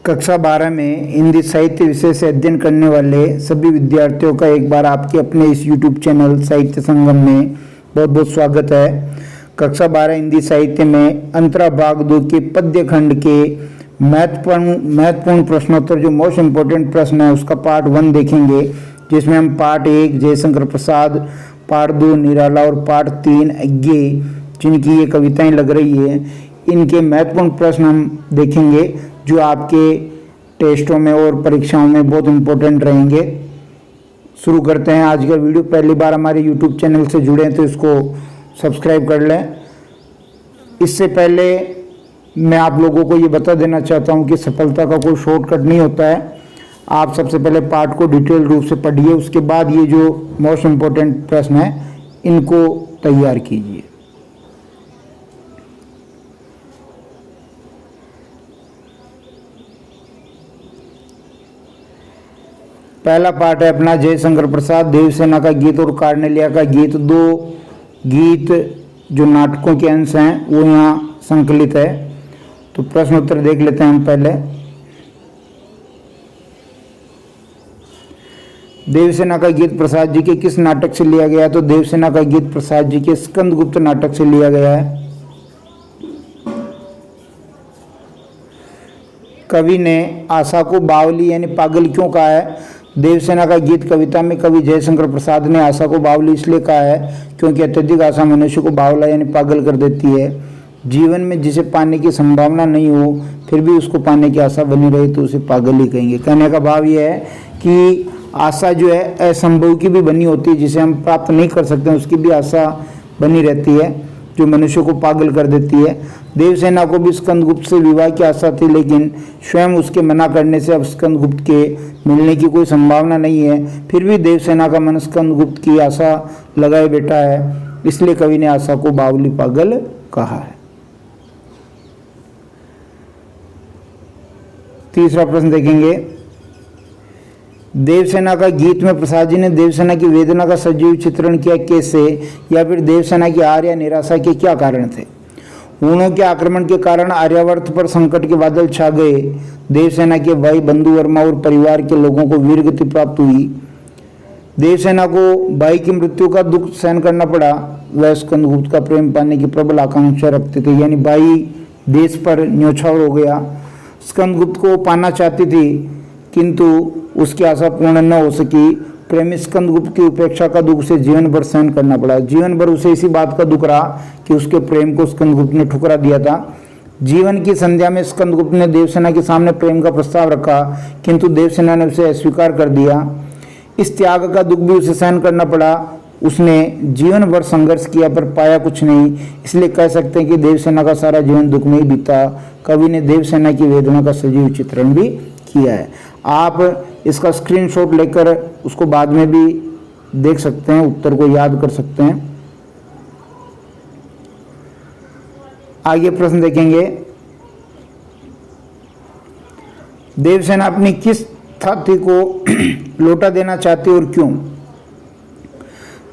कक्षा 12 में हिंदी साहित्य विषय से अध्ययन करने वाले सभी विद्यार्थियों का एक बार आपके अपने इस YouTube चैनल साहित्य संगम में बहुत बहुत स्वागत है। कक्षा 12 हिंदी साहित्य में अंतरा भाग 2 के पद्य खंड के महत्वपूर्ण प्रश्नोत्तर जो मोस्ट इम्पोर्टेंट प्रश्न है उसका पार्ट 1 देखेंगे, जिसमें हम पार्ट 1 जयशंकर प्रसाद, पार्ट 2 निराला और पार्ट 3 अज्ञे जिनकी ये कविताएं लग रही है, इनके महत्वपूर्ण प्रश्न हम देखेंगे जो आपके टेस्टों में और परीक्षाओं में बहुत इम्पोर्टेंट रहेंगे। शुरू करते हैं आज का वीडियो। पहली बार हमारे YouTube चैनल से जुड़े हैं तो इसको सब्सक्राइब कर लें। इससे पहले मैं आप लोगों को ये बता देना चाहता हूँ कि सफलता का कोई शॉर्टकट नहीं होता है। आप सबसे पहले पार्ट को डिटेल रूप से पढ़िए, उसके बाद ये जो मोस्ट इम्पोर्टेंट प्रश्न है इनको तैयार कीजिए। पहला पार्ट है अपना जयशंकर प्रसाद, देवसेना का गीत और कार्नेलिया का गीत। दो गीत जो नाटकों के अंश हैं वो यहाँ संकलित है। तो प्रश्न उत्तर देख लेते हैं हम पहले। देवसेना का गीत प्रसाद जी के किस नाटक से लिया गया है? तो देवसेना का गीत प्रसाद जी के स्कंदगुप्त नाटक से लिया गया है। कवि ने आशा को बावली यानी पागल क्यों कहा है? देवसेना का गीत कविता में कवि जयशंकर प्रसाद ने आशा को बावली इसलिए कहा है क्योंकि अत्यधिक आशा मनुष्य को बावला यानी पागल कर देती है। जीवन में जिसे पाने की संभावना नहीं हो फिर भी उसको पाने की आशा बनी रहे तो उसे पागल ही कहेंगे। कहने का भाव यह है कि आशा जो है असंभव की भी बनी होती है, जिसे हम प्राप्त नहीं कर सकते उसकी भी आशा बनी रहती है जो मनुष्य को पागल कर देती है। देवसेना को भी स्कंदगुप्त से विवाह की आशा थी, लेकिन स्वयं उसके मना करने से अब स्कंदगुप्त के मिलने की कोई संभावना नहीं है। फिर भी देवसेना का मन स्कंदगुप्त की आशा लगाए बैठा है, इसलिए कवि ने आशा को बावली पागल कहा है। तीसरा प्रश्न देखेंगे। देवसेना का गीत में प्रसाद जी ने देवसेना की वेदना का सजीव चित्रण किया कैसे, या फिर देवसेना की हार या निराशा के क्या कारण थे? हूणों के आक्रमण के कारण आर्यावर्त पर संकट के बादल छा गए। देवसेना के भाई बंधु वर्मा और परिवार के लोगों को वीरगति प्राप्त हुई। देवसेना को भाई की मृत्यु का दुख सहन करना पड़ा। वह स्कंदगुप्त का प्रेम पाने की प्रबल आकांक्षा रखते थे, यानी भाई देश पर न्योछावर हो गया। स्कंदगुप्त को पाना चाहती थी किंतु उसकी आशा पूर्ण न हो सकी। प्रेमी स्कंदगुप्त की उपेक्षा का दुख उसे जीवन भर सहन करना पड़ा। जीवन भर उसे इसी बात का दुख रहा कि उसके प्रेम को स्कंदगुप्त ने ठुकरा दिया था। जीवन की संध्या में स्कंदगुप्त ने देवसेना के सामने प्रेम का प्रस्ताव रखा, किंतु देवसेना ने उसे अस्वीकार कर दिया। इस त्याग का दुख भी उसे सहन करना पड़ा। उसने जीवन भर संघर्ष किया पर पाया कुछ नहीं, इसलिए कह सकते हैं कि देवसेना का सारा जीवन दुख में ही बीता। कवि ने देवसेना की वेदना का सजीव चित्रण भी किया है। आप इसका स्क्रीनशॉट लेकर उसको बाद में भी देख सकते हैं, उत्तर को याद कर सकते हैं। आगे प्रश्न देखेंगे। देवसेना अपनी किस थाती को लौटा देना चाहती और क्यों?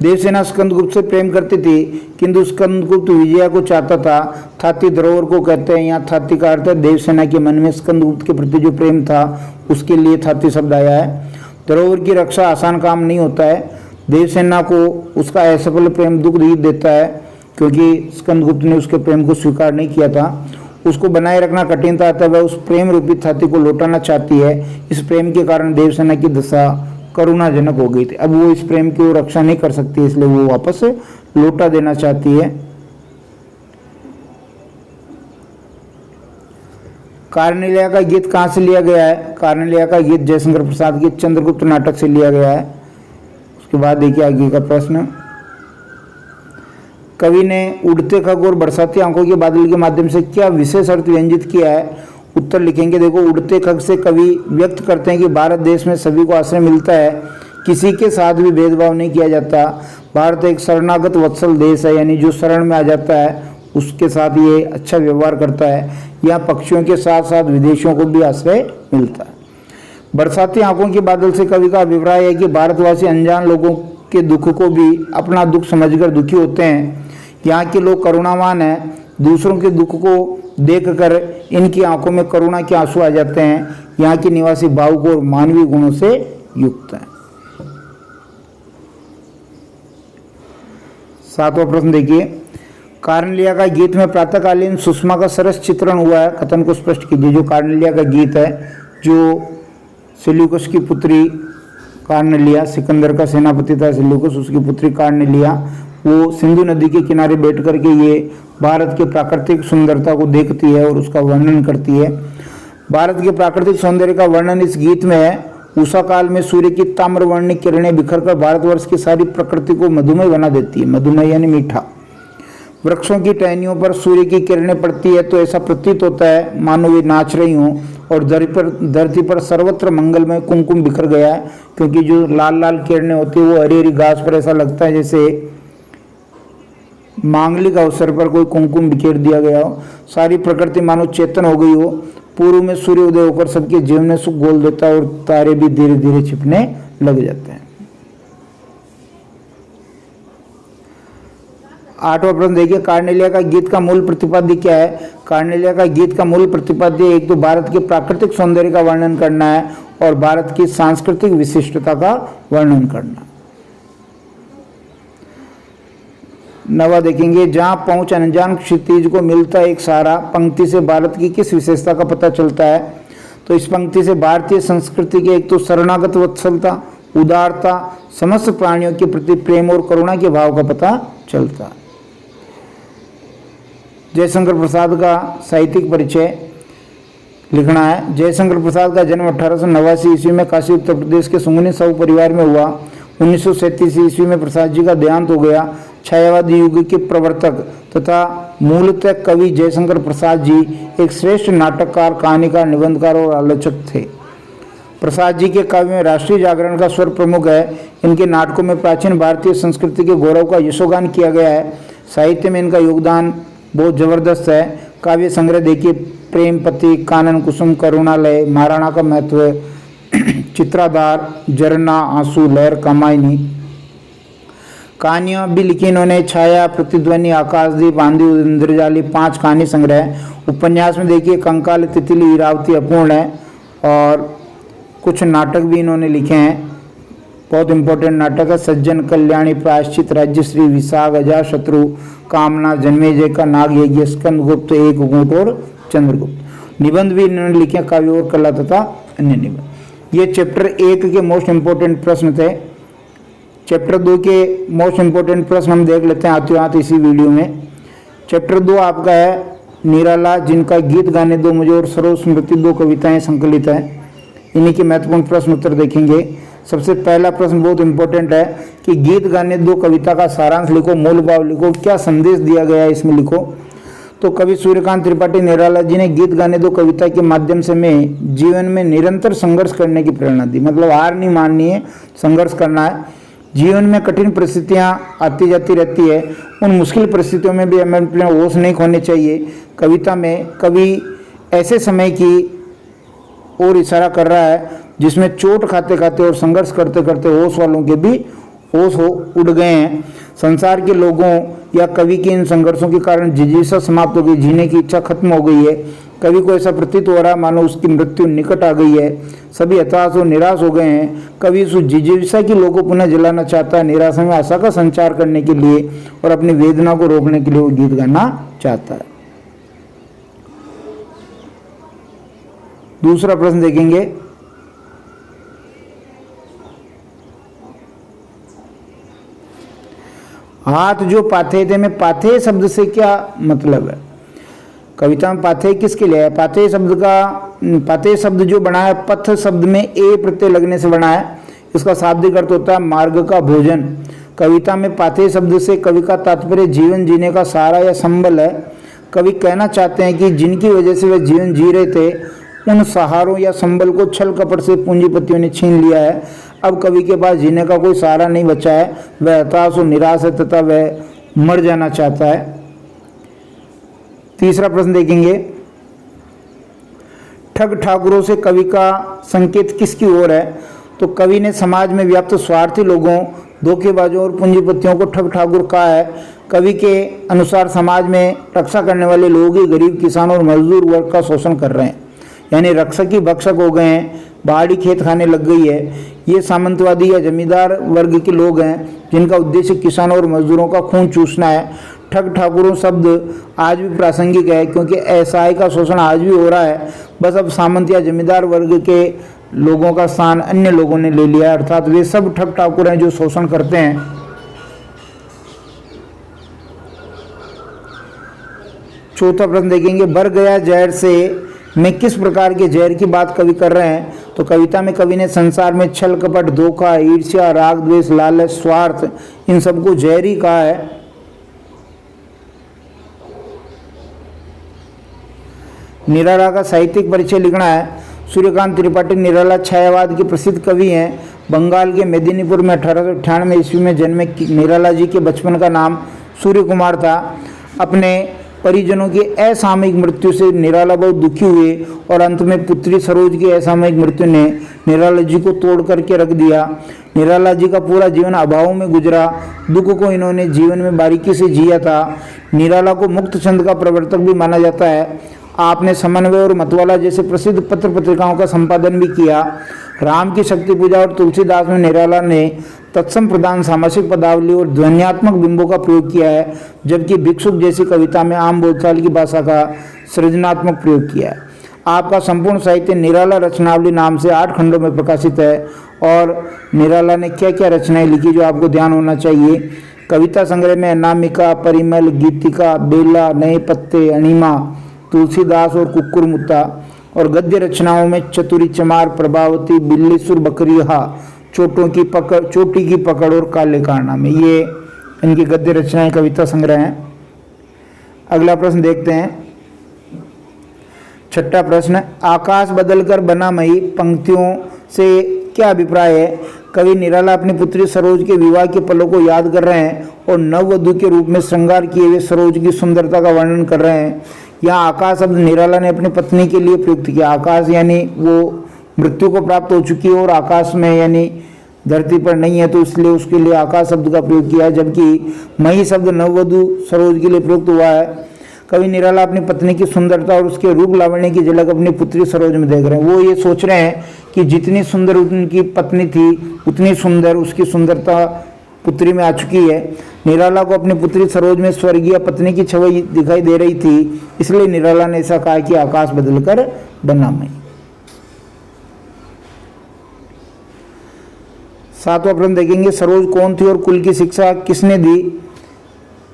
देवसेना स्कंदगुप्त से प्रेम करती थी, किंतु स्कंदगुप्त विजया को चाहता था। थाती धरोहर को कहते हैं। यहाँ थाती का अर्थ है देवसेना के मन में स्कंदगुप्त के प्रति जो प्रेम था उसके लिए थाती शब्द आया है। धरोहर की रक्षा आसान काम नहीं होता है। देवसेना को उसका असफल प्रेम दुख देता है क्योंकि स्कंदगुप्त ने उसके प्रेम को स्वीकार नहीं किया था। उसको बनाए रखना कठिन था, अतः वह उस प्रेम रूपी थाती को लौटाना चाहती है। इस प्रेम के कारण देवसेना की दशा करुणाजनक हो गई थी। अब वो इस प्रेम की रक्षा नहीं कर सकती, इसलिए वो वापस लौटा देना चाहती है। कार्नेलिया का गीत कहाँ से लिया गया है? कार्नेलिया का गीत जयशंकर प्रसाद के चंद्रगुप्त नाटक से लिया गया है। उसके बाद देखिए आगे का प्रश्न। कवि ने उड़ते खग और बरसाती आंखों के बादल के माध्यम से क्या विशेष अर्थ व्यंजित किया है? उत्तर लिखेंगे। देखो, उड़ते खग से कवि व्यक्त करते हैं कि भारत देश में सभी को आश्रय मिलता है, किसी के साथ भी भेदभाव नहीं किया जाता। भारत एक शरणागत वत्सल देश है, यानी जो शरण में आ जाता है उसके साथ ये अच्छा व्यवहार करता है। यहाँ पक्षियों के साथ साथ विदेशियों को भी आश्रय मिलता है। बरसाती आंखों के बादल से कवि का अभिप्राय है कि भारतवासी अनजान लोगों के दुख को भी अपना दुख समझकर दुखी होते हैं। यहाँ के लोग करुणावान हैं, दूसरों के दुख को देखकर इनकी आंखों में करुणा के आंसू आ जाते हैं। यहाँ के निवासी भावुक और मानवीय गुणों से युक्त हैं। 7वां प्रश्न देखिए, कार्नेलिया का गीत में प्रातःकालीन सुषमा का सरस चित्रण हुआ है, कथन को स्पष्ट कीजिए। जो कार्नेलिया का गीत है, जो सेल्यूकस की पुत्री कार्नेलिया, सिकंदर का सेनापति था सेल्यूकस, उसकी पुत्री कार्नेलिया, वो सिंधु नदी के किनारे बैठ करके ये भारत की प्राकृतिक सुंदरता को देखती है और उसका वर्णन करती है। भारत के प्राकृतिक सौंदर्य का वर्णन इस गीत में है। उषा काल में सूर्य की ताम्रवर्णी किरणें बिखरकर भारतवर्ष की सारी प्रकृति को मधुमय बना देती है। मधुमय यानी मीठा। वृक्षों की टहनियों पर सूर्य की किरणें पड़ती है तो ऐसा प्रतीत होता है मानो वे नाच रही हों, और धरती पर सर्वत्र मंगलमय कुमकुम बिखर गया है, क्योंकि जो लाल लाल किरणें होती है वो हरी हरी घास पर ऐसा लगता है जैसे मांगलिक अवसर पर कोई कुमकुम बिखेर दिया गया हो। सारी प्रकृति मानो चेतन हो गई हो। पूर्व में सूर्य उदय होकर सबके जीवन में सुख घोल देता है और तारे भी धीरे धीरे छिपने लग जाते हैं। 8वां प्रश्न देखिए, कार्नेलिया का गीत का मूल प्रतिपाद्य क्या है। कार्नेलिया का गीत का मूल प्रतिपाद्य एक तो भारत के प्राकृतिक सौंदर्य का वर्णन करना है और भारत की सांस्कृतिक विशिष्टता का वर्णन करना। 9वां देखेंगे, जहां पहुंच अनजान क्षितिज को मिलता एक सहारा, पंक्ति से भारत की किस विशेषता का पता चलता है। तो इस पंक्ति से भारतीय संस्कृति के एक तो शरणागत वत्सलता, उदारता, समस्त प्राणियों के प्रति प्रेम और करुणा के भाव का पता चलता है। जयशंकर प्रसाद का साहित्यिक परिचय लिखना है। जयशंकर प्रसाद का जन्म 1889 ईस्वी में काशी उत्तर प्रदेश के सुंगनी साहू परिवार में हुआ। 1937 ईस्वी में प्रसाद जी का देहांत हो गया। छायावादी युग के प्रवर्तक तथा मूलतः कवि जयशंकर प्रसाद जी एक श्रेष्ठ नाटककार, कहानीकार, निबंधकार और आलोचक थे। प्रसाद जी के काव्य में राष्ट्रीय जागरण का स्वर प्रमुख है। इनके नाटकों में प्राचीन भारतीय संस्कृति के गौरव का यशोगान किया गया है। साहित्य में इनका योगदान बहुत जबरदस्त है। काव्य संग्रह देखिए, प्रेम पति, कानन कुसुम, करुणालय, महाराणा का महत्व, चित्राधार, झरना, आंसू, लहर, कामायनी। कहानियाँ भी लिखी इन्होंने, छाया, प्रतिध्वनि, आकाशदीप, आंधी, इंद्रजाली, 5 कहानी संग्रह। उपन्यास में देखिए कंकाल, तितली, इरावती, अपूर्ण है, और कुछ नाटक भी इन्होंने लिखे हैं। बहुत इंपॉर्टेंट नाटक है, सज्जन, कल्याणी, प्रायश्चित, राज्यश्री, विशाख, अजाशत्रु, कामना, जन्मेजय का नागयज्ञ, स्कंदगुप्त, एक घूंट और चंद्रगुप्त। निबंध भी इन्होंने लिखे, काव्य और कला तथा अन्य निबंध। ये चैप्टर 1 के मोस्ट इंपॉर्टेंट प्रश्न थे। चैप्टर 2 के मोस्ट इंपॉर्टेंट प्रश्न हम देख लेते हैं हाथों हाथ इसी वीडियो में। चैप्टर 2 आपका है निराला, जिनका गीत गाने दो मुझे और सरोज स्मृति 2 कविताएं संकलित हैं। इन्हीं के महत्वपूर्ण प्रश्न उत्तर देखेंगे। सबसे पहला प्रश्न बहुत इंपॉर्टेंट है कि गीत गाने दो कविता का सारांश लिखो, मूल भाव लिखो, क्या संदेश दिया गया है इसमें लिखो। तो कवि सूर्यकांत त्रिपाठी निराला जी ने गीत गाने दो कविता के माध्यम से मैं जीवन में निरंतर संघर्ष करने की प्रेरणा दी। मतलब हार नहीं माननी है, संघर्ष करना है। जीवन में कठिन परिस्थितियां आती जाती रहती है, उन मुश्किल परिस्थितियों में भी हमें अपने होश नहीं खोने चाहिए। कविता में कवि ऐसे समय की ओर इशारा कर रहा है जिसमें चोट खाते खाते और संघर्ष करते करते होश वालों के भी होश उड़ गए हैं। संसार के लोगों या कवि के इन संघर्षों के कारण जिज्ञासा समाप्त हो गई, जीने की इच्छा खत्म हो गई है। कवि को ऐसा प्रतीत हो रहा मानो उसकी मृत्यु निकट आ गई है। सभी हताश और निराश हो गए हैं। कवि उस जिज्ञासा की लोगों को पुनः जलाना चाहता है, निराशा में आशा का संचार करने के लिए और अपनी वेदना को रोकने के लिए वो गीत गाना चाहता है। दूसरा प्रश्न देखेंगे, हाथ जो पाथे थे में पाथे शब्द से क्या मतलब है। कविता में पाथे किसके लिए है। पाथे शब्द जो बना है पथ शब्द में ए प्रत्यय लगने से बना है। इसका शाब्दिक अर्थ होता है मार्ग का भोजन। कविता में पाथे शब्द से कवि का तात्पर्य जीवन जीने का सहारा या संबल है। कवि कहना चाहते हैं कि जिनकी वजह से वे जीवन जी रहे थे उन सहारों या संबल को छल कपट से पूंजीपतियों ने छीन लिया है। अब कवि के पास जीने का कोई सहारा नहीं बचा है। वह हताश और निराश है तथा वह मर जाना चाहता है। तीसरा प्रश्न देखेंगे, ठग ठाकुरों से कवि का संकेत किसकी ओर है। तो कवि ने समाज में व्याप्त स्वार्थी लोगों, धोखेबाजों और पूंजीपतियों को ठग ठाकुर कहा है। कवि के अनुसार समाज में रक्षा करने वाले लोग ही गरीब किसान और मजदूर वर्ग का शोषण कर रहे हैं, यानी रक्षक ही भक्षक हो गए हैं, बाड़ी खेत खाने लग गई है। ये सामंतवादी या जमींदार वर्ग के लोग हैं जिनका उद्देश्य किसानों और मजदूरों का खून चूसना है। ठग ठाकुरों शब्द आज भी प्रासंगिक है क्योंकि असहाय का शोषण आज भी हो रहा है, बस अब सामंत या जमींदार वर्ग के लोगों का स्थान अन्य लोगों ने ले लिया है, अर्थात वे सब ठग ठाकुर हैं जो शोषण करते हैं। चौथा प्रश्न देखेंगे, भर गया जहर से में किस प्रकार के जहर की बात कवि कर रहे हैं? तो कविता में कवि ने संसार में छल कपट, धोखा, ईर्ष्या, राग द्वेष, लालच, स्वार्थ, इन सबको जहर ही कहा है। निराला का साहित्यिक परिचय लिखना है। सूर्यकांत त्रिपाठी निराला छायावाद के प्रसिद्ध कवि हैं। बंगाल के मेदिनीपुर में 1898 ईस्वी में जन्मे निराला जी के बचपन का नाम सूर्य कुमार था। अपने परिजनों की असामयिक मृत्यु से निराला बहुत दुखी हुए और अंत में पुत्री सरोज की असामयिक मृत्यु ने निराला जी को तोड़ करके रख दिया। निराला जी का पूरा जीवन अभाव में गुजरा। दुख को इन्होंने जीवन में बारीकी से जिया था। निराला को मुक्त छंद का प्रवर्तक भी माना जाता है। आपने समन्वय और मतवाला जैसे प्रसिद्ध पत्र पत्रिकाओं का संपादन भी किया। राम की शक्ति पूजा और तुलसीदास में निराला ने तत्सम प्रधान सामासिक पदावली और ध्वन्यात्मक बिंबों का प्रयोग किया है, जबकि भिक्षुक जैसी कविता में आम बोलचाल की भाषा का सृजनात्मक प्रयोग किया है। आपका संपूर्ण साहित्य निराला रचनावली नाम से 8 खंडों में प्रकाशित है। और निराला ने क्या क्या रचनाएं लिखी जो आपको ध्यान होना चाहिए? कविता संग्रह में अनामिका, परिमल, गीतिका, बेला, नए पत्ते, अणिमा, तुलसीदास और कुक्कुर मुत्ता। और गद्य रचनाओं में चतुरी चमार, प्रभावती, बिल्लीसुर, बकरिया, चोटी की पकड़ और काले कारनामे, ये इनकी गद्य रचनाएं कविता संग्रह हैं। अगला प्रश्न देखते हैं। छठा प्रश्न, आकाश बदलकर बना मई पंक्तियों से क्या अभिप्राय है? कवि निराला अपनी पुत्री सरोज के विवाह के पलों को याद कर रहे हैं और नववधू के रूप में श्रृंगार किए हुए सरोज की सुंदरता का वर्णन कर रहे हैं। यहाँ आकाश शब्द निराला ने अपनी पत्नी के लिए प्रयुक्त किया। आकाश यानी वो मृत्यु को प्राप्त हो चुकी है और आकाश में यानी धरती पर नहीं है, तो इसलिए उसके लिए आकाश शब्द का प्रयोग किया है, जबकि मई शब्द नववधू सरोज के लिए प्रयुक्त हुआ है। कवि निराला अपनी पत्नी की सुंदरता और उसके रूप लावण्य की झलक अपनी पुत्री सरोज में देख रहे हैं। वो ये सोच रहे हैं कि जितनी सुंदर उनकी पत्नी थी उतनी सुंदर उसकी सुंदरता पुत्री में आ चुकी है। निराला को अपनी पुत्री सरोज में स्वर्गीय पत्नी की छवि दिखाई दे रही थी, इसलिए निराला ने ऐसा कहा कि आकाश बदलकर बना मई। सातवां प्रश्न देखेंगे, सरोज कौन थी और कुल की शिक्षा किसने दी?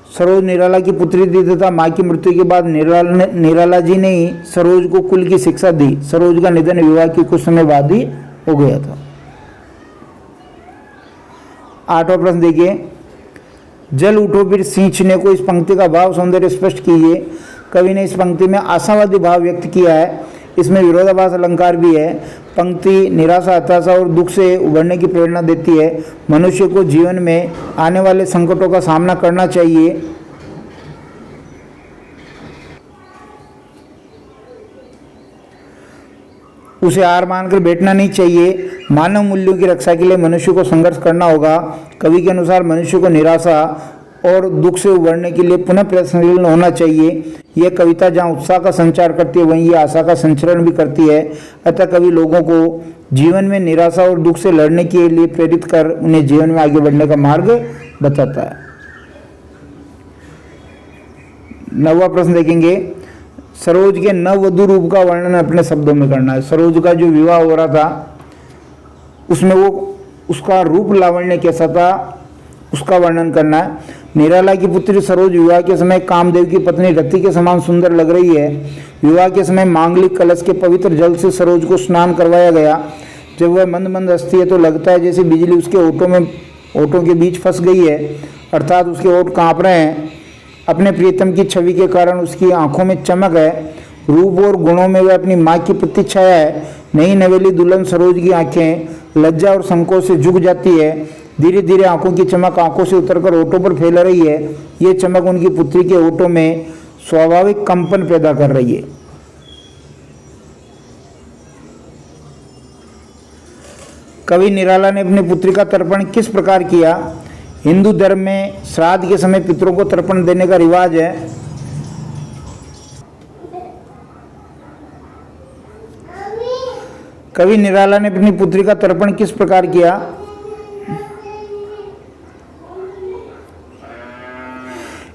सरोज निराला की पुत्री थी तथा मां की मृत्यु के बाद निराला जी ने ही सरोज को कुल की शिक्षा दी। सरोज का निधन विवाह के कुछ समय बाद ही हो गया था। आठवां प्रश्न देखिए, जल उठो फिर सींचने को, इस पंक्ति का भाव सौंदर्य स्पष्ट कीजिए। कवि ने इस पंक्ति में आशावादी भाव व्यक्त किया है। इसमें विरोधाभास अलंकार भी है। पंक्ति निराशा, हताशा और दुख से उभरने की प्रेरणा देती है। मनुष्य को जीवन में आने वाले संकटों का सामना करना चाहिए। उसे हार मानकर बैठना नहीं चाहिए। मानव मूल्यों की रक्षा के लिए मनुष्य को संघर्ष करना होगा। कवि के अनुसार मनुष्य को निराशा और दुख से उभरने के लिए पुनः प्रयत्नशील होना चाहिए। यह कविता जहाँ उत्साह का संचार करती है वहीं यह आशा का संचरण भी करती है। अतः कवि लोगों को जीवन में निराशा और दुख से लड़ने के लिए प्रेरित कर उन्हें जीवन में आगे बढ़ने का मार्ग बताता है। नौवां प्रश्न देखेंगे, सरोज के नववधू रूप का वर्णन अपने शब्दों में करना है। सरोज का जो विवाह हो रहा था उसमें उसका रूप लावण्य कैसा था उसका वर्णन करना है। निराला की पुत्री सरोज विवाह के समय कामदेव की पत्नी रति के समान सुंदर लग रही है। विवाह के समय मांगलिक कलश के पवित्र जल से सरोज को स्नान करवाया गया। जब वह मंद मंद हंसती है तो लगता है जैसे बिजली उसके ओठों के बीच फंस गई है, अर्थात उसके ओठ कांप रहे हैं। अपने प्रियतम की छवि के कारण उसकी आंखों में चमक है। रूप और गुणों में वह अपनी माँ की प्रतिच्छाया है। नई नवेली दुल्हन सरोज की आंखें लज्जा और संकोच से झुक जाती है। धीरे धीरे आंखों की चमक आंखों से उतरकर ओठों पर फैल रही है। ये चमक उनकी पुत्री के ओठों में स्वाभाविक कंपन पैदा कर रही है। कवि निराला ने अपनी पुत्री का तर्पण किस प्रकार किया? हिंदू धर्म में श्राद्ध के समय पितरों को तर्पण देने का रिवाज है। कवि निराला ने अपनी पुत्री का तर्पण किस प्रकार किया?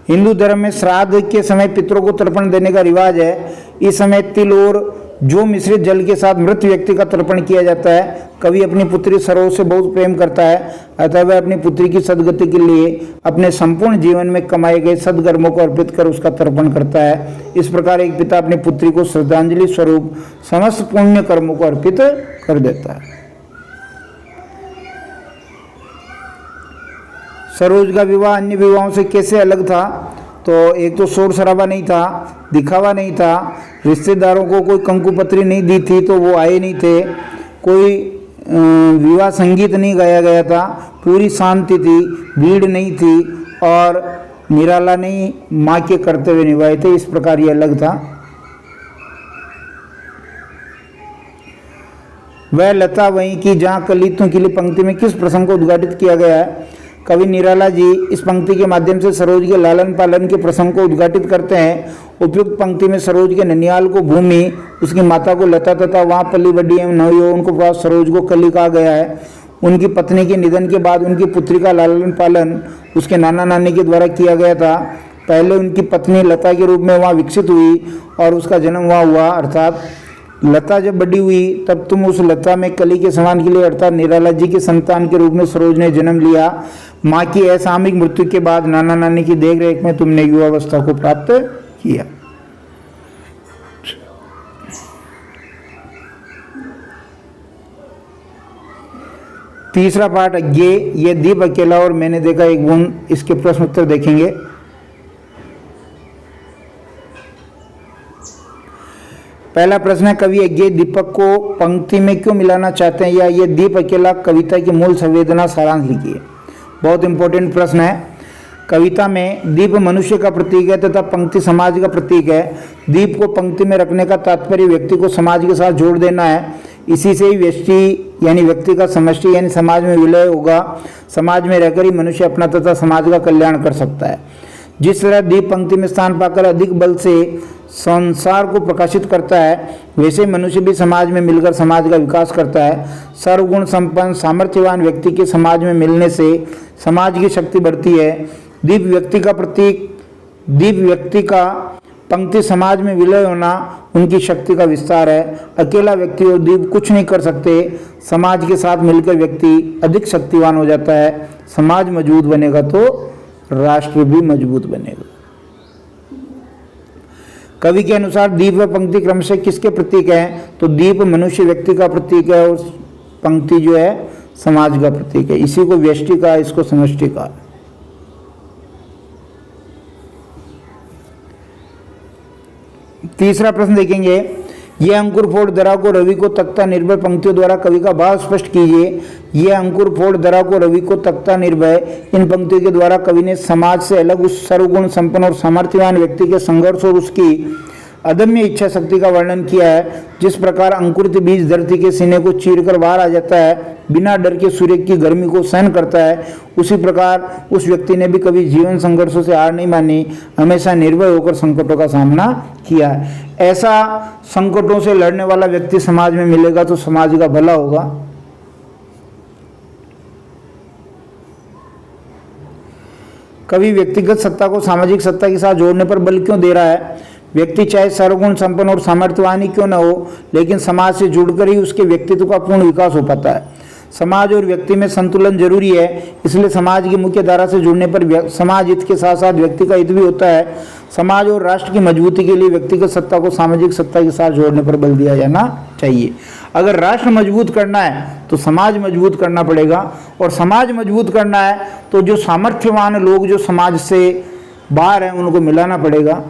हिंदू धर्म में श्राद्ध के समय पितरों को तर्पण देने का रिवाज है। इस समय तिल और जो मिश्रित जल के साथ मृत व्यक्ति का तर्पण किया जाता है। कवि अपनी पुत्री सरोज से बहुत प्रेम करता है, अतः वह अपनी पुत्री की सदगति के लिए अपने संपूर्ण जीवन में कमाए गए सदकर्मों को अर्पित कर उसका तर्पण करता है। इस प्रकार एक पिता अपनी पुत्री को श्रद्धांजलि स्वरूप समस्त पुण्य कर्मों को अर्पित कर देता है। सरोज का विवाह अन्य विवाहों से कैसे अलग था? तो एक तो शोर शराबा नहीं था, दिखावा नहीं था, रिश्तेदारों को कोई कंकु पत्री नहीं दी थी तो वो आए नहीं थे, कोई विवाह संगीत नहीं गाया गया था, पूरी शांति थी, भीड़ नहीं थी और निराला ने माँ के कर्तव्य निभाए थे। इस प्रकार ये अलग था। वह लता वहीं की जहाँ कलितों के लिए पंक्ति में किस प्रसंग को उद्घाटित किया गया है? कवि निराला जी इस पंक्ति के माध्यम से सरोज के लालन पालन के प्रसंग को उद्घाटित करते हैं। उपयुक्त पंक्ति में सरोज के ननियाल को भूमि, उसकी माता को लता तथा वहाँ पली बड़ी एवं नवयौवन को प्राप्त सरोज को कली कहा गया है। उनकी पत्नी के निधन के बाद उनकी पुत्री का लालन पालन उसके नाना नानी के द्वारा किया गया था। पहले उनकी पत्नी लता के रूप में वहाँ विकसित हुई और उसका जन्म वहाँ हुआ, अर्थात लता जब बड़ी हुई तब तुम उस लता में कली के समान के लिए अर्थात निराला जी के संतान के रूप में सरोज ने जन्म लिया। माँ की असामयिक मृत्यु के बाद नाना नानी की देखरेख में तुमने युवावस्था को प्राप्त किया। तीसरा पाठ ये दीप अकेला और मैंने देखा एक बूंद, इसके प्रश्न उत्तर देखेंगे। पहला प्रश्न है, कवि अज्ञेय दीपक को पंक्ति में क्यों मिलाना चाहते हैं, या ये दीप अकेला कविता की मूल संवेदना सारांश लिखिए। बहुत इंपॉर्टेंट प्रश्न है। कविता में दीप मनुष्य का प्रतीक है तथा पंक्ति समाज का प्रतीक है। दीप को पंक्ति में रखने का तात्पर्य व्यक्ति को समाज के साथ जोड़ देना है। इसी से ही व्यष्टि यानी व्यक्ति का समष्टि यानी समाज में विलय होगा। समाज में रहकर ही मनुष्य अपना तथा समाज का कल्याण कर सकता है। जिस तरह दीप पंक्ति में स्थान पाकर अधिक बल से संसार को प्रकाशित करता है, वैसे मनुष्य भी समाज में मिलकर समाज का विकास करता है। सर्वगुण संपन्न सामर्थ्यवान व्यक्ति के समाज में मिलने से समाज की शक्ति बढ़ती है। दीप व्यक्ति का प्रतीक, दीप व्यक्ति का पंक्ति समाज में विलय होना उनकी शक्ति का विस्तार है। अकेला व्यक्ति और दीप कुछ नहीं कर सकते। समाज के साथ मिलकर व्यक्ति अधिक शक्तिवान हो जाता है। समाज मजबूत बनेगा तो राष्ट्र भी मजबूत बनेगा। कवि के अनुसार दीप व पंक्ति क्रमशः किसके प्रतीक हैं? तो दीप मनुष्य व्यक्ति का प्रतीक है और पंक्ति जो है समाज का प्रतीक है। इसी को व्यष्टि का, इसको समष्टि का। तीसरा प्रश्न देखेंगे, ये अंकुर फोड़ दरा को रवि को तख्ता निर्भय पंक्तियों द्वारा कवि का भाव स्पष्ट कीजिए। ये अंकुर फोड़ दरा को रवि को तख्ता निर्भय, इन पंक्तियों के द्वारा कवि ने समाज से अलग उस सर्वगुण संपन्न और सामर्थ्यवान व्यक्ति के संघर्ष और उसकी अदम्य इच्छा शक्ति का वर्णन किया है। जिस प्रकार अंकुरित बीज धरती के सीने को चीरकर बाहर आ जाता है, बिना डर के सूर्य की गर्मी को सहन करता है, उसी प्रकार उस व्यक्ति ने भी कभी जीवन संघर्षों से हार नहीं मानी, हमेशा निर्भय होकर संकटों का सामना किया है। ऐसा संकटों से लड़ने वाला व्यक्ति समाज में मिलेगा तो समाज का भला होगा। कवि व्यक्तिगत सत्ता को सामाजिक सत्ता के साथ जोड़ने पर बल क्यों दे रहा है? व्यक्ति चाहे सर्वगुण संपन्न और सामर्थ्यवान ही क्यों न हो, लेकिन समाज से जुड़कर ही उसके व्यक्तित्व का पूर्ण विकास हो पाता है। समाज और व्यक्ति में संतुलन जरूरी है, इसलिए समाज की मुख्य धारा से जुड़ने पर समाज हित के साथ साथ व्यक्ति का हित भी होता है। समाज और राष्ट्र की मजबूती के लिए व्यक्तिगत सत्ता को सामाजिक सत्ता के साथ जोड़ने पर बल दिया जाना चाहिए। अगर राष्ट्र मजबूत करना है तो समाज मजबूत करना पड़ेगा, और समाज मजबूत करना है तो जो सामर्थ्यवान लोग जो समाज से बाहर हैं उनको मिलाना पड़ेगा।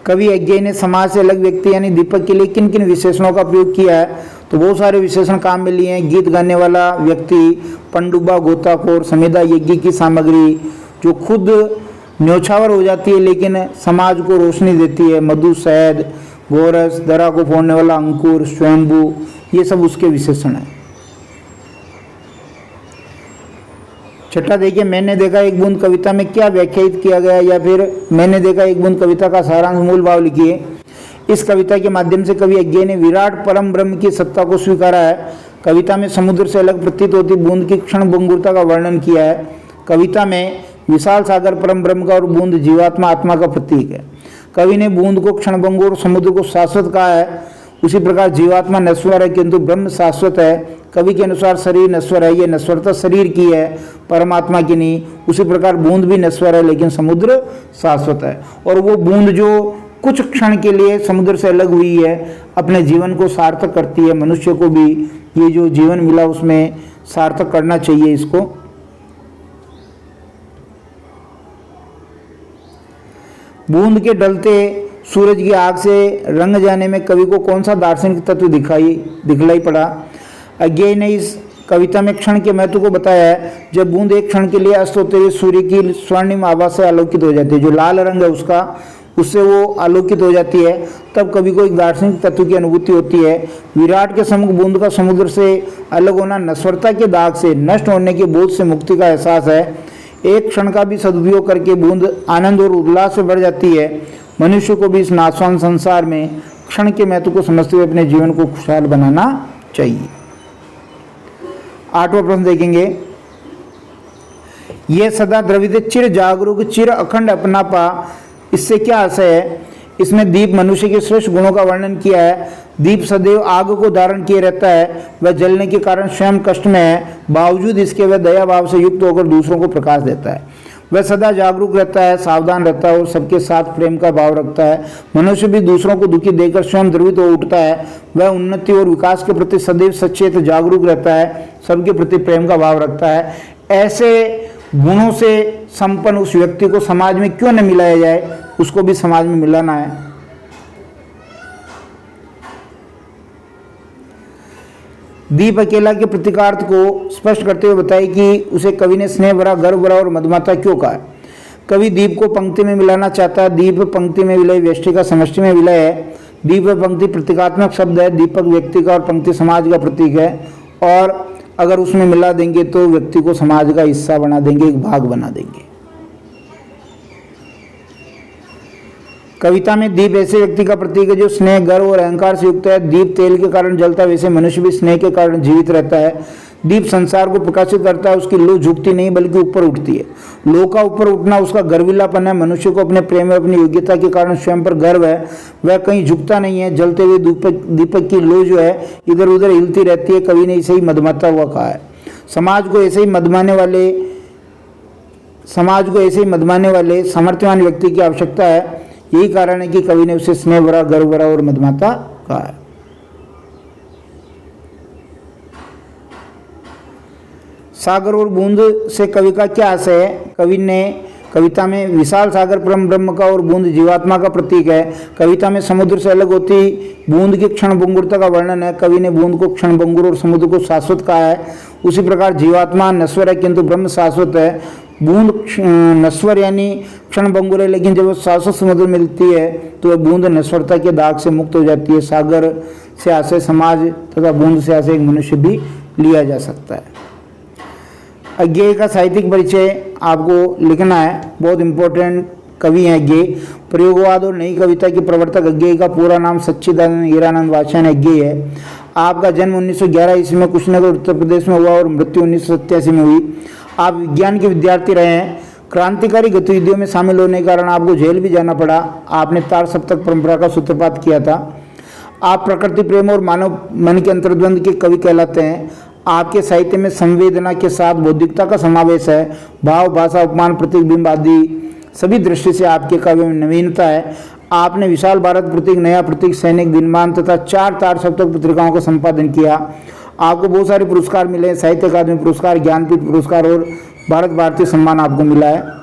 कवि अज्ञेय ने समाज से अलग व्यक्ति यानी दीपक के लिए किन किन विशेषणों का प्रयोग किया है? तो बहुत सारे विशेषण काम में लिए हैं। गीत गाने वाला व्यक्ति, पनडुब्बा, गोताखोर, समेधा यज्ञ की सामग्री जो खुद न्योछावर हो जाती है लेकिन समाज को रोशनी देती है, मधु, शहद, गोरस, दरा को फोड़ने वाला अंकुर, स्वयंभू, ये सब उसके विशेषण हैं। छठा देखिए, मैंने देखा एक बूंद कविता में क्या व्याख्यायित किया गया, या फिर मैंने देखा एक बूंद कविता का सारांश मूल भाव लिखिए। इस कविता के माध्यम से कवि अज्ञेय ने विराट परम ब्रह्म की सत्ता को स्वीकारा है। कविता में समुद्र से अलग प्रतीत होती बूंद की क्षण भंगुरता का वर्णन किया है। कविता में विशाल सागर परम ब्रह्म का और बूंद जीवात्मा आत्मा का प्रतीक है। कवि ने बूंद को क्षणभंगुर और समुद्र को शाश्वत कहा है। उसी प्रकार जीवात्मा नश्वर है किंतु ब्रह्म शाश्वत है। कवि के अनुसार शरीर नश्वर है, ये नश्वरता शरीर की है, परमात्मा की नहीं। उसी प्रकार बूंद भी नश्वर है लेकिन समुद्र शाश्वत है। और वो बूंद जो कुछ क्षण के लिए समुद्र से अलग हुई है, अपने जीवन को सार्थक करती है। मनुष्य को भी ये जो जीवन मिला उसमें सार्थक करना चाहिए इसको। बूंद के ढलते सूरज की आग से रंग जाने में कवि को कौन सा दार्शनिक तत्व दिखलाई पड़ा? अज्ञेय ने इस कविता में क्षण के महत्व को बताया है। जब बूंद एक क्षण के लिए अस्त होते हुए सूर्य की स्वर्णिम आभा से आलोकित हो जाती है, जो लाल रंग है उससे वो आलोकित हो जाती है, तब कवि को एक दार्शनिक तत्व की अनुभूति होती है। विराट के सम्मुख बूंद का समुद्र से अलग होना नश्वरता के दाग से, नष्ट होने के बोझ से मुक्ति का एहसास है। एक क्षण का भी सदुपयोग करके बूंद आनंद और उल्लास से बढ़ जाती है। मनुष्य को भी इस नाशवान संसार में क्षण के महत्व को समझते हुए अपने जीवन को खुशहाल बनाना चाहिए। 8वां प्रश्न देखेंगे। यह सदा द्रवित चिर जागरूक चिर अखंड अपनापा, इससे क्या आशय है? इसमें दीप मनुष्य के श्रेष्ठ गुणों का वर्णन किया है। दीप सदैव आग को धारण किए रहता है, वह जलने के कारण स्वयं कष्ट में है, बावजूद इसके वह दया भाव से युक्त होकर दूसरों को प्रकाश देता है। वह सदा जागरूक रहता है, सावधान रहता है और सबके साथ प्रेम का भाव रखता है। मनुष्य भी दूसरों को दुखी देकर स्वयं द्रवित हो उठता है। वह उन्नति और विकास के प्रति सदैव सचेत जागरूक रहता है, सबके प्रति प्रेम का भाव रखता है। ऐसे गुणों से संपन्न उस व्यक्ति को समाज में क्यों न मिलाया जाए, उसको भी समाज में मिलाना है। दीप अकेला के प्रतीकार्थ को स्पष्ट करते हुए बताए कि उसे कवि ने स्नेह भरा, गर्व भरा और मधुमाता क्यों कहा है। कवि दीप को पंक्ति में मिलाना चाहता है। दीप पंक्ति में विलय व्यष्टि का समष्टि में विलय है। दीप पंक्ति प्रतीकात्मक शब्द है। दीपक व्यक्ति का और पंक्ति समाज का प्रतीक है, और अगर उसमें मिला देंगे तो व्यक्ति को समाज का हिस्सा बना देंगे, एक भाग बना देंगे। कविता में दीप ऐसे व्यक्ति का प्रतीक है जो स्नेह, गर्व और अहंकार से युक्त है। दीप तेल के कारण जलता है, वैसे मनुष्य भी स्नेह के कारण जीवित रहता है। दीप संसार को प्रकाशित करता है, उसकी लौ झुकती नहीं बल्कि ऊपर उठती है। लौ का ऊपर उठना उसका गर्विलापन है। मनुष्य को अपने प्रेम और अपनी योग्यता के कारण स्वयं पर गर्व है, वह कहीं झुकता नहीं है। जलते हुए दीपक की लौ जो है इधर उधर हिलती रहती है। कवि ने इसे ही मधुमाता हुआ कहा है। समाज को ऐसे ही मधुमाने वाले सामर्थ्यवान व्यक्ति की आवश्यकता है। यही कारण है कि कवि ने उसे स्नेह भरा, गर्व भरा और मधुमाता कहा है। सागर और बूंद से कवि का क्या आशय है? कवि ने कविता में विशाल सागर परम ब्रह्म का और बूंद जीवात्मा का प्रतीक है। कविता में समुद्र से अलग होती बूंद की क्षणभंगुरता का वर्णन है। कवि ने बूंद को क्षणभंगुर और समुद्र को शाश्वत कहा है। उसी प्रकार जीवात्मा नश्वर है किंतु ब्रह्म शाश्वत है। बूंद नश्वर यानी क्षणभंगुर है, लेकिन जब वो शाश्वत समुद्र मिलती है तो वह बूंद नश्वरता के दाग से मुक्त हो जाती है। सागर से आशय समाज तथा बूंद से आशय एक मनुष्य भी लिया जा सकता है। अज्ञेय का साहित्यिक परिचय आपको लिखना है, बहुत इंपॉर्टेंट कवि हैं अज्ञेय। प्रयोगवाद और नई कविता के प्रवर्तक अज्ञेय का पूरा नाम सच्चिदानंद हीरानंद वात्स्यायन अज्ञेय है। आपका जन्म 1911 ईस्वी में कुशीनगर उत्तर प्रदेश में हुआ और मृत्यु 1987 में हुई। आप विज्ञान के विद्यार्थी रहे हैं। क्रांतिकारी गतिविधियों में शामिल होने के कारण आपको जेल भी जाना पड़ा। आपने तार सप्तक परंपरा का सूत्रपात किया था। आप प्रकृति प्रेम और मानव मन के अंतर्द्वंद के कवि कहलाते हैं। आपके साहित्य में संवेदना के साथ बौद्धिकता का समावेश है। भाव, भाषा, उपमान, प्रतीक, बिंब आदि सभी दृष्टि से आपके काव्य में नवीनता है। आपने विशाल भारत प्रतीक, नया प्रतीक, सैनिक, दिनमान तथा 4 तार सप्तक पत्रिकाओं का संपादन किया। आपको बहुत सारे पुरस्कार मिले, साहित्य अकादमी पुरस्कार, ज्ञानपीठ पुरस्कार और भारत भारतीय सम्मान आपको मिला है।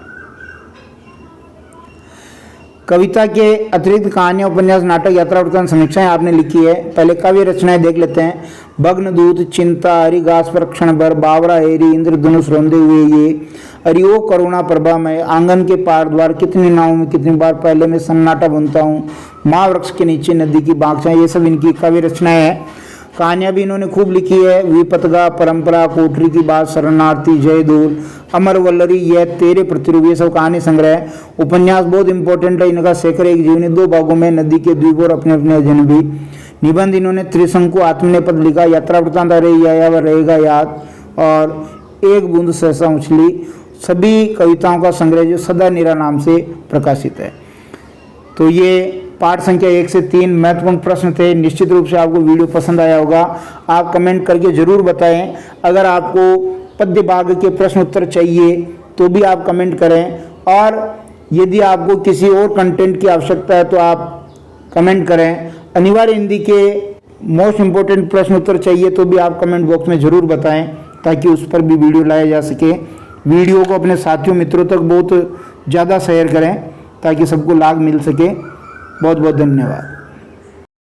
कविता के अतिरिक्त कहानियां, उपन्यास, नाटक, यात्रा वृत्तांत, समीक्षाएं आपने लिखी है। पहले काव्य रचनाएं देख लेते हैं। भग्नदूत, चिंता, हरिघास पर क्षण भर, बावरा हेरी, इंद्रधनुष रोंदे हुए ये, अरियो करुणा प्रभा में, आंगन के पार द्वार, कितनी नावों में कितनी बार पहले मैं सन्नाटा बुनता हूँ, माँ वृक्ष के नीचे नदी की बागचाएं, ये सब इनकी काव्य रचनाएं हैं। कहानियाँ भी इन्होंने खूब लिखी है। विपतगा, परंपरा, कोठरी की बात, शरणार्थी, जयदूल, अमर वल्लरी, यह तेरे प्रतिरूप, ये सब कहानी संग्रह है। उपन्यास बहुत इंपॉर्टेंट है इनका। शेखर एक जीवनी, 2 भागों में, नदी के द्वीप और अपने अपने अध्ययन भी। निबंध इन्होंने त्रिशंकु, आत्मनेपद लिखा, यात्रा वृत्तांत, अरे या वह रहेगा याद, और एक बूंद सहसा उछली, सभी कविताओं का संग्रह जो सदा नीरा नाम से प्रकाशित है। तो ये पाठ संख्या 1 से 3 महत्वपूर्ण प्रश्न थे। निश्चित रूप से आपको वीडियो पसंद आया होगा। आप कमेंट करके जरूर बताएं। अगर आपको पद्य भाग के प्रश्न उत्तर चाहिए तो भी आप कमेंट करें, और यदि आपको किसी और कंटेंट की आवश्यकता है तो आप कमेंट करें। अनिवार्य हिंदी के मोस्ट इम्पोर्टेंट प्रश्न उत्तर चाहिए तो भी आप कमेंट बॉक्स में ज़रूर बताएं, ताकि उस पर भी वीडियो लाया जा सके। वीडियो को अपने साथियों मित्रों तक बहुत ज़्यादा शेयर करें ताकि सबको लाभ मिल सके। बहुत बहुत धन्यवाद।